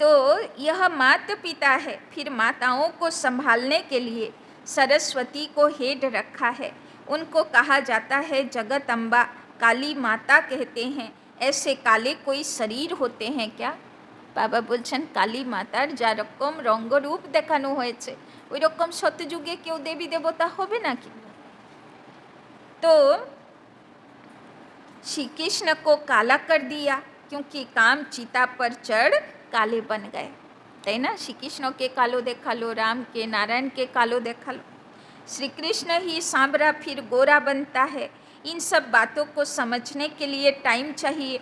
तो यह माता पिता है, फिर माताओं को संभालने के लिए सरस्वती को हेड रखा है। उनको कहा जाता है जगत अम्बा, काली माता कहते हैं। ऐसे काले कोई शरीर होते हैं क्या? বাবা বলছেন কালী মাতার যা রকম রঙ্গরূপ দেখানো হয়েছে ওই রকম সত্যযুগে কেউ দেবী দেবতা হবে নাকি? तो श्री कृष्ण को काला कर दिया क्योंकि काम चिता पर चढ़ काले बन गए, তাই না? শ্রীকৃষ্ণ কে কালো দেখালো, राम के नारायण के कालो देखालो। श्री कृष्ण ही सांवरा फिर गोरा बनता है। इन सब बातों को समझने के लिए टाइम चाहिए।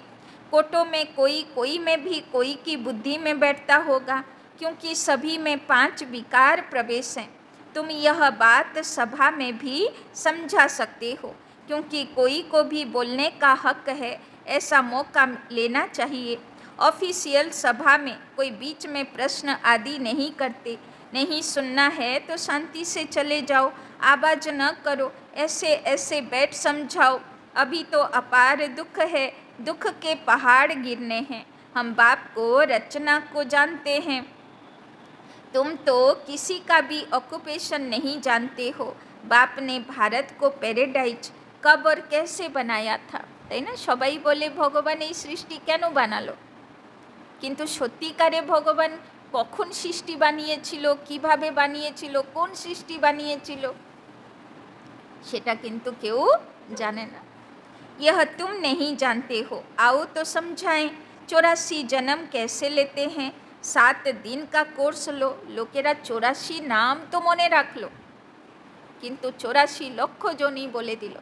कोटों में कोई में भी कोई की बुद्धि में बैठता होगा, क्योंकि सभी में 5 विकार प्रवेश हैं। तुम यह बात सभा में भी समझा सकते हो, क्योंकि कोई को भी बोलने का हक है, ऐसा मौका लेना चाहिए। ऑफिशियल सभा में कोई बीच में प्रश्न आदि नहीं करते। नहीं सुनना है तो शांति से चले जाओ, आवाज न करो, ऐसे ऐसे बैठ समझाओ। अभी तो अपार दुख है, दुख के पहाड़ गिरने हैं। हम बाप को रचना को जानते हैं, तुम तो किसी का भी ऑक्यूपेशन नहीं जानते हो। बाप ने भारत को पैराडाइज कब और कैसे बनाया था, তাই না? সবাই বলে ভগবান এই সৃষ্টি কেন বানালো? কিন্তু সত্যিকারে ভগবান কখন সৃষ্টি বানিয়েছিল, কিভাবে বানিয়েছিল, কোন সৃষ্টি বানিয়েছিল, সেটা কিন্তু কেউ জানে না। यह तुम नहीं जानते हो, आओ तो समझाएं, 84 जन्म कैसे लेते हैं, 7 दिन का कोर्स लो। লোকেরা 84 নাম তো মনে রাখলো, কিন্তু 84 লক্ষ জনই বলে দিল,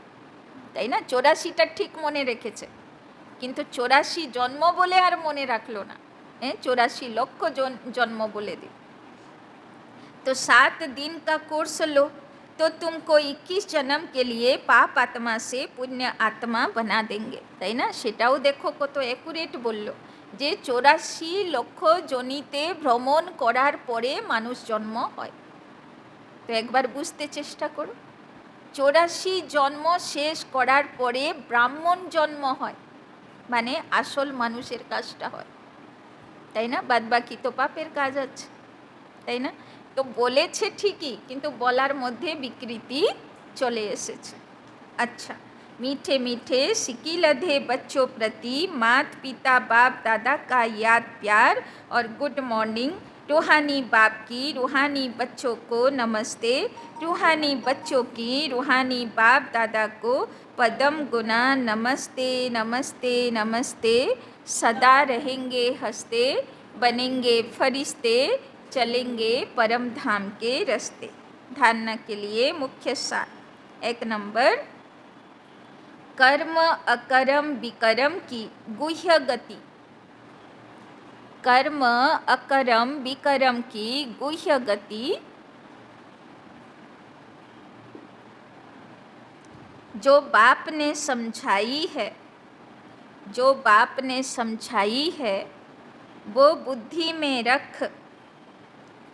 তাই না? 84টা ঠিক মনে রেখেছে, কিন্তু 84 জন্ম বলে আর মনে রাখলো না। 84 লক্ষ জন্ম বলে দিল। तो 7 दिन का कोर्स लो तो तुमको 21 जन्म के लिए पाप आत्मा से पुण्य आत्मा बना देंगे, তাই না? সেটাও দেখো কত অ্যাকুরেট বলল, যে 84 লক্ষ জনিতে ভ্রমণ করার পরে মানুষ জন্ম হয়। তো একবার বুঝতে চেষ্টা করো, 84 জন্ম শেষ করার পরে ব্রাহ্মণ জন্ম হয়, মানে আসল মানুষের কাজটা হয়, তাই না? বাদ বাকি তো পাপের কাজ আছে, তাই না? তো বলেছে ঠিকই, কিন্তু বলার মধ্যে বিকৃতি চলে এসেছে। अच्छा, मीठे मीठे सिक्की लधे बच्चों प्रति मात पिता बाप दादा का याद प्यार और गुड मॉर्निंग। रूहानी बाप की रूहानी बच्चों को नमस्ते, रूहानी बच्चों की रूहानी बाप दादा को पदम गुना नमस्ते नमस्ते नमस्ते। सदा रहेंगे हंसते, बनेंगे फरिश्ते, चलेंगे परम धाम के रास्ते। धारणा के लिए मुख्य सार। 1 नंबर, कर्म अकर्म विकर्म की गुह्य गति। कर्म अकर्म विकर्म की गुह्य गति जो बाप ने समझाई है, जो बाप ने समझाई है, वो बुद्धि में रख,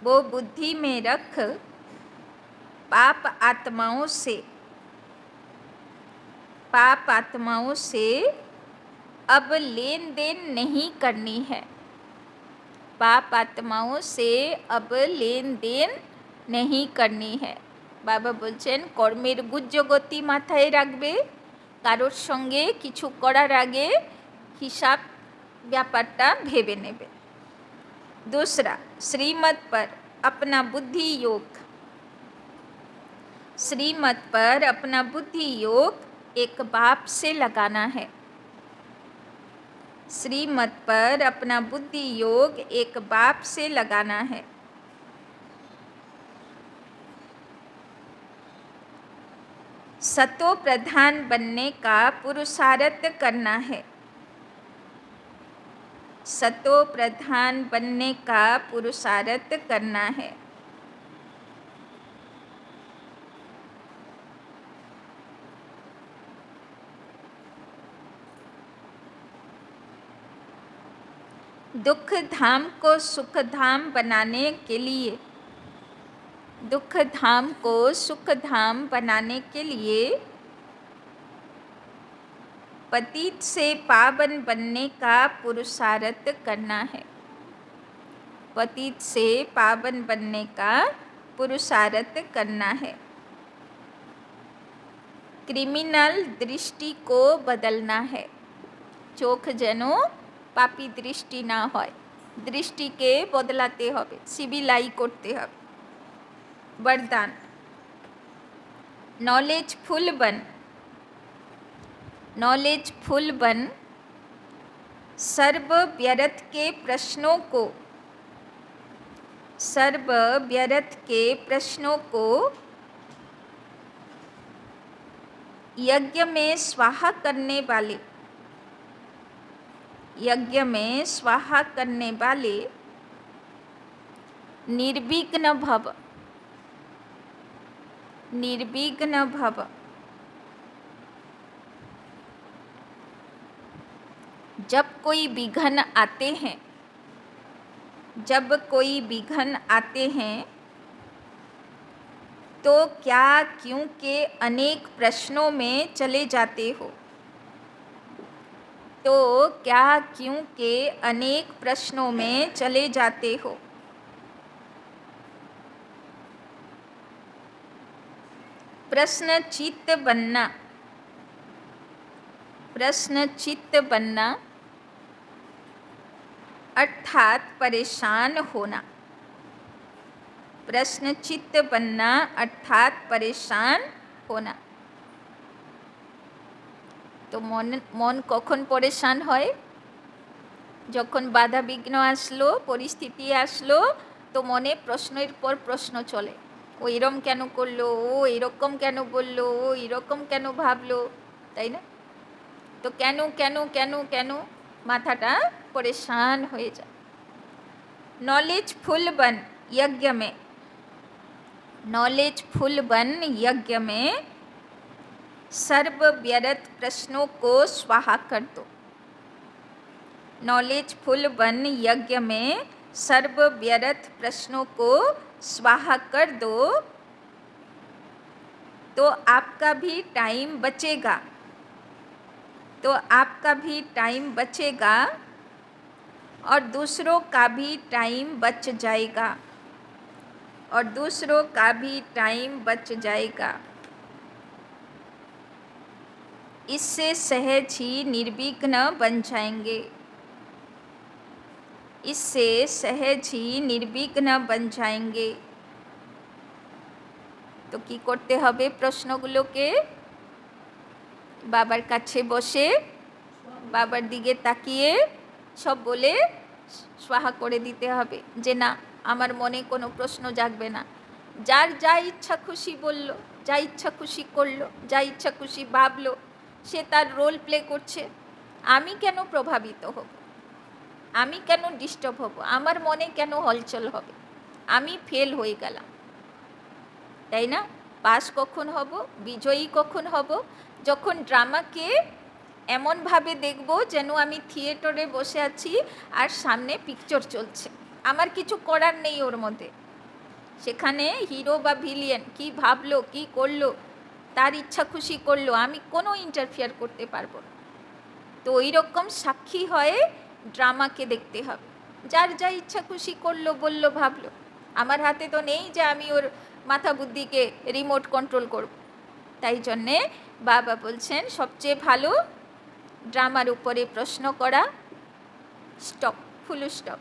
वो बुद्धि में रख पाप आत्माओं से, पाप आत्माओं से अब लेन देन नहीं करनी है। पाप आत्माओं से अब लेन देन नहीं करनी है। বাবা বলছেন কর্মের গুহ্য গতি মাথায় রাখবে, কারোর সঙ্গে কিছু করার আগে হিসাব ব্যাপারটা ভেবে নেবে। दूसरा, श्रीमत पर अपना बुद्धि योग। श्रीमत पर अपना बुद्धि योग एक बाप से लगाना है। श्रीमत पर अपना बुद्धि योग एक बाप से लगाना है। सतो प्रधान बनने का पुरुषार्थ करना है। सतो प्रधान बनने का पुरुषार्थ करना है। दुख धाम को सुख धाम बनाने के लिए, दुख धाम को सुख धाम बनाने के लिए पतित से पावन बनने का पुरुषार्थ करना है। पतित से पावन बनने का पुरुषार्थ करना है। क्रिमिनल दृष्टि को बदलना है। चोख जेनो पापी दृष्टि ना होय, दृष्टि के बदलाते होबे, सिविलाई करते होबे। वरदान, नॉलेजफुल बन, नॉलेजफुल बन, सर्व व्यर्थ के प्रश्नों को, सर्व व्यर्थ के प्रश्नों को यज्ञ में स्वाहा करने वाले, यज्ञ में स्वाहा करने वाले निर्विघ्न भव, निर्विघ्न भव। जब कोई विघ्न आते हैं, जब कोई विघ्न आते हैं तो क्या क्यों के अनेक प्रश्नों में चले जाते हो, तो क्या क्यों के अनेक प्रश्नों में चले जाते हो। प्रश्न चित्त बनना, प्रश्न चित्त बनना अर्थात परेशान होना। प्रश्न चित्त बनना अर्थात परेशान होना। तो मन कखन परेशान হয়? যখন বাধা বিঘ্ন আসলো, পরিস্থিতি আসলো, তো মনে প্রশ্নের পর প্রশ্ন চলে। ও এরম কেন করলো, ও এরকম কেন বললো, ও এরকম কেন ভাবলো, তাই না? তো কেন কেন কেন কেন মাথাটা পরেশান হয়ে যায়। नॉलेज फुल बन यज्ञ में, नॉलेज फुल बन यज्ञ में सर्व व्यर्थ प्रश्नों को स्वाहा कर दो। नॉलेज फुल बन यज्ञ में सर्व व्यर्थ प्रश्नों को स्वाहा कर दो, तो आपका भी टाइम बचेगा, तो आपका भी टाइम बचेगा और दूसरों का भी टाइम बच जाएगा, और दूसरों का भी टाइम बच जाएगा। इससे सहज ही निर्विघ्न बन जाएंगे, इससे सहज ही निर्विघ्न बन जाएंगे। तो কি করতে হবে? প্রশ্নগুলোকে বাবার কাছে বসে বাবার দিকে তাকিয়ে সব বলে स्वाहा করে দিতে হবে যে না, আমার মনে কোনো প্রশ্ন জাগবে না। যার যা ইচ্ছা খুশি বলল, যা ইচ্ছা খুশি করলো, যা ইচ্ছা খুশি ভাবলো, সে তার রোল প্লে করছে। আমি কেন প্রভাবিত হব? আমি কেন ডিস্টার্ব হব? আমার মনে কেন হলচল হবে? আমি ফেল হয়ে গেলাম, তাই না? পাস কখন হব, বিজয়ী কখন হব? যখন ড্রামাকে এমনভাবে দেখব যেন আমি থিয়েটারে বসে আছি আর সামনে পিকচার চলছে, আমার কিছু করার নেই ওর মধ্যে। সেখানে হিরো বা ভিলিয়ান কি ভাবলো, কি করলো, তার ইচ্ছা খুশি করলো, আমি কোনো ইন্টারফিয়ার করতে পারবো না। তো ওই রকম সাক্ষী হয়ে ড্রামাকে দেখতে হবে। যার যা ইচ্ছা খুশি করলো, বললো, ভাবলো, আমার হাতে তো নেই যে আমি ওর মাথা বুদ্ধিকে রিমোট কন্ট্রোল করব। তাই জন্যে বাবা বলছেন সবচেয়ে ভালো ড্রামার উপরে প্রশ্ন করা, stop, full stop.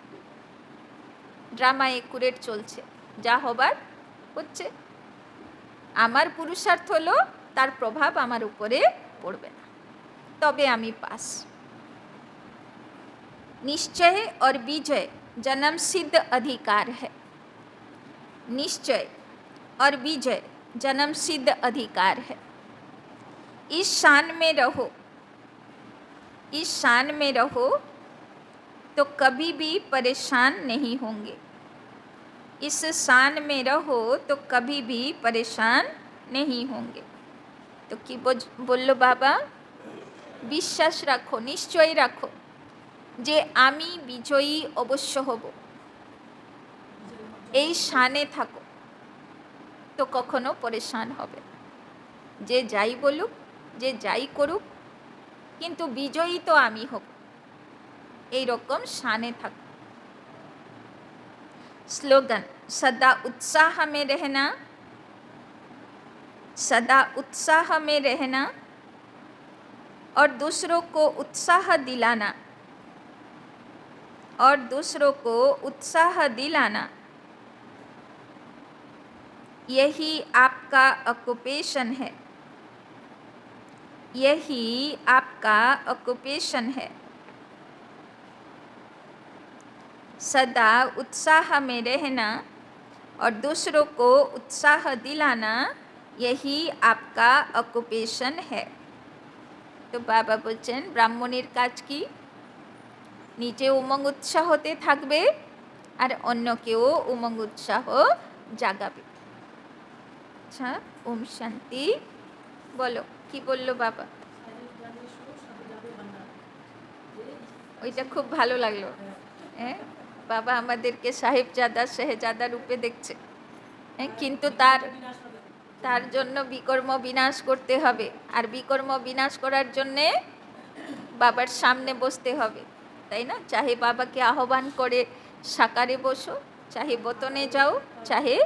Drama accurate চলছে, যা হবার হচ্ছে। আমার পুরুষার্থ হলো তার প্রভাব আমার উপরে পড়বে না, তবে আমি পাস। निश्चय और विजय जन्म सिद्ध अधिकार है, निश्चय और विजय जन्म सिद्ध अधिकार है। इस शान में रहो, इस शान में रहो तो कभी भी परेशान नहीं होंगे, इस शान में रहो तो कभी भी परेशान नहीं होंगे। तो कि बोलो बाबा, विश्वास रखो, निश्चय रखो যে আমি বিজয়ী অবশ্য হব, এই শানে থাকো, তো কখনো পরেশান হবে। যে যাই বলুক, যে যাই করুক, কিন্তু বিজয়ী তো আমি হব, এই রকম শানে থাকো। স্লোগান, सदा उत्साह में रहना, सदा उत्साह में रहना और दूसरों को उत्साह दिलाना, और दूसरों को उत्साह दिलाना, यही आपका ऑक्यूपेशन है, यही आपका ऑक्यूपेशन है। सदा उत्साह में रहना और दूसरों को उत्साह दिलाना, यही आपका ऑक्यूपेशन है। तो बाबा बोलছেন ব্রাহ্মণের কাজ কি? নিজে উমঙ্গ উৎসাহতে থাকবে আর অন্যকেও উমঙ্গ উৎসাহ জাগাবে। আচ্ছা, ওম শান্তি। বলো, কি বললো বাবা? ওইটা খুব ভালো লাগলো। হ্যাঁ, বাবা আমাদেরকে সাহেবজাদা শেহজাদা রূপে দেখছে, হ্যাঁ, কিন্তু তার জন্য বিকর্ম বিনাশ করতে হবে। আর বিকর্ম বিনাশ করার জন্যে বাবার সামনে বসতে হবে, তাই না? চাহে বাবাকে আহ্বান করে সাকারে বসো, চাহে বতনে যাও, চাহে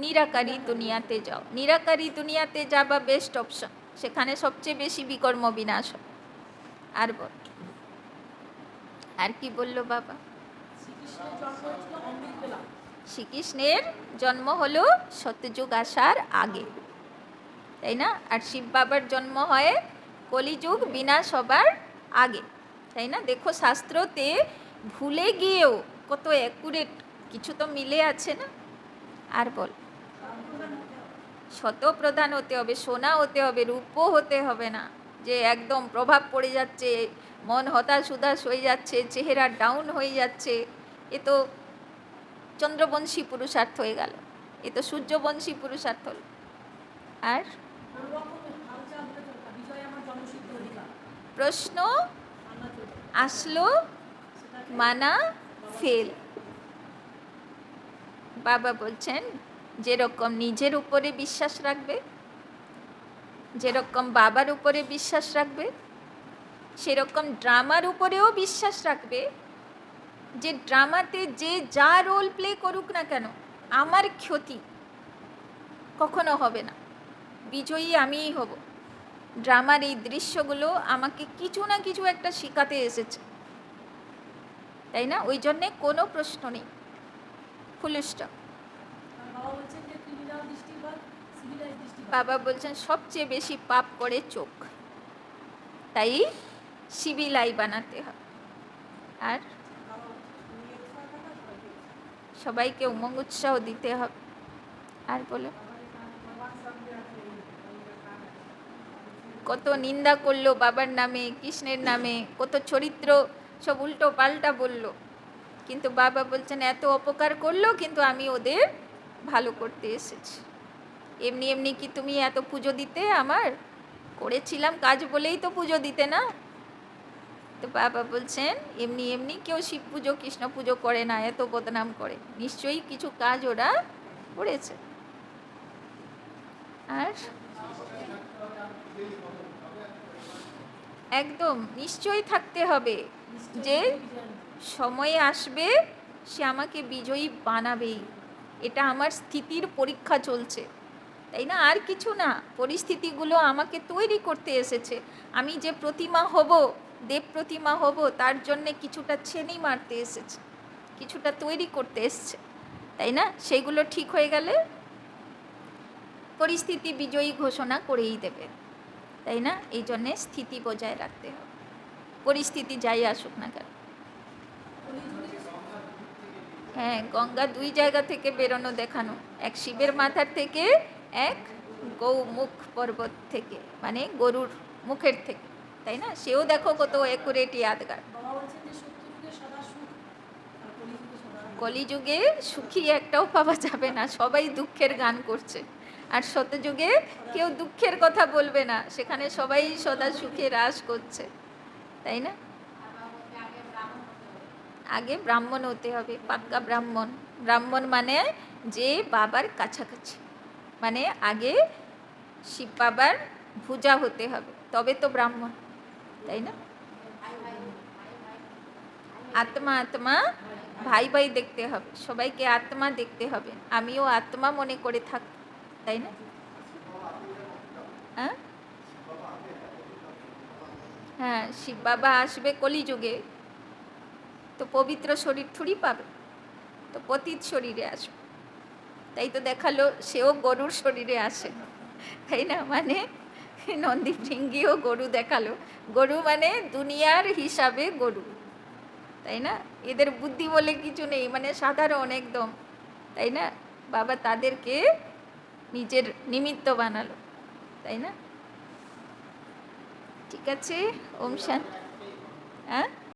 নিরাকারী দুনিয়াতে যাও। নিরাকারী দুনিয়াতে যাবা বেস্ট অপশন, সেখানে সবচেয়ে বেশি বিকর্ম বিনাশ হয়। আর বল, আর কি বললো বাবা? শ্রীকৃষ্ণের জন্ম হলো সত্যযুগ আসার আগে, তাই না? আর শিব বাবার জন্ম হয় কলিযুগ বিনাশ হবার আগে, তাই না? দেখো শাস্ত্রতে ভুলে গিয়েও কত অ্যাকুরেট কিছু তো মিলে আছে না। আর বল, শতপ্রধান হতে হবে, সোনা হতে হবে, রূপও হতে হবে না যে একদম প্রভাব পড়ে যাচ্ছে, মন হতাশ উদাস হয়ে যাচ্ছে, চেহারা ডাউন হয়ে যাচ্ছে। এ তো চন্দ্রবংশী পুরুষার্থ হয়ে গেল, এ তো সূর্যবংশী পুরুষার্থ হল। আর প্রশ্ন আসলো, মানা ফেল। বাবা বলছেন যেরকম নিজের উপরে বিশ্বাস রাখবে, যেরকম বাবার উপরে বিশ্বাস রাখবে, সেরকম ড্রামার উপরেও বিশ্বাস রাখবে যে ড্রামাতে যে যা রোল প্লে করুক না কেন আমার ক্ষতি কখনো হবে না, বিজয়ী আমিই হব। ড্রামার এই দৃশ্যগুলো আমাকে কিছু না কিছু একটা শেখাতে এসেছে, তাই না? ওই জন্যে কোনো প্রশ্ন নেই, ফুল স্টপ। বাবা বলছেন সবচেয়ে বেশি পাপ করে চোখ, তাই সিভিল আই বানাতে হবে। আর সবাইকে উমঙ্গ উৎসাহ দিতে হবে। আর বলো, কত নিন্দা করলো বাবার নামে, কৃষ্ণের নামে, কত চরিত্র সব উল্টো পাল্টা বলল, কিন্তু বাবা বলছেন এত অপকার করলো কিন্তু আমি ওদের ভালো করতে এসেছি। এমনি এমনি কি তুমি এত পুজো দিতে? আমার করেছিলাম কাজ বলেই তো পুজো দিতে না। তো বাবা বলছেন এমনি এমনি কেউ শিব পুজো কৃষ্ণ পুজো করে না, এত বদনাম করে, নিশ্চয়ই কিছু কাজ ওরা করেছে। আর একদম নিশ্চয়ই থাকতে হবে যে সময় আসবে সে আমাকে বিজয়ী বানাবেই, এটা আমার স্থিতির পরীক্ষা চলছে, তাই না? আর কিছু না, পরিস্থিতিগুলো আমাকে তৈরি করতে এসেছে। আমি যে প্রতিমা হব, দেব প্রতিমা হব, তার জন্যে কিছুটা ছেনি মারতে এসেছে, কিছুটা তৈরি করতে এসছে, তাই না? সেগুলো ঠিক হয়ে গেলে পরিস্থিতি বিজয়ী ঘোষণা করেই দেবে, তাই না? এই জন্যে স্থিতি বজায় রাখতে হবে, পরিস্থিতি যাই আসুক না কেন। হ্যাঁ, গঙ্গা দুই জায়গা থেকে বেরোনো দেখানো, এক শিবের মাথার থেকে, এক গৌমুখ পর্বত থেকে, মানে গরুর মুখের থেকে, তাই না? সেও দেখো কত অ্যাকুরেট ইয়াদগার। কলিযুগে সুখী একটাও পাওয়া যাবে না, সবাই দুঃখের গান করছে। আর সত্যযুগে কেউ দুঃখের কথা বলবে না, সেখানে সবাই সদা সুখে রাস করছে, তাই না? আগে ব্রাহ্মণ হতে হবে, পাক্কা ব্রাহ্মণ। ব্রাহ্মণ মানে যে বাবার কাছাকাছি, মানে আগে শিব বাবার ভুজা হতে হবে, তবে তো ব্রাহ্মণ, তাই না? আত্মা আত্মা ভাই ভাই দেখতে হবে, সবাইকে আত্মা দেখতে হবে, আমিও আত্মা মনে করে থাক, তাই না? হ্যাঁ, শিব বাবা আসবে কলিযুগে, তো পবিত্র শরীর থুড়ি পাবে, তো পতিত শরীরে আসবে। তাই তো দেখালো সেও গরুর শরীরে আসে, তাই না? মানে নন্দী ভৃঙ্গিও গরু দেখালো, গরু মানে দুনিয়ার হিসাবে গরু, তাই না? এদের বুদ্ধি বলে কিছু নেই, মানে সাধারণ একদম, তাই না? বাবা তাদেরকে নিজের নিমিত্ত বানালো, তাই না? ঠিক আছে, ওম শান্তি। হ্যাঁ।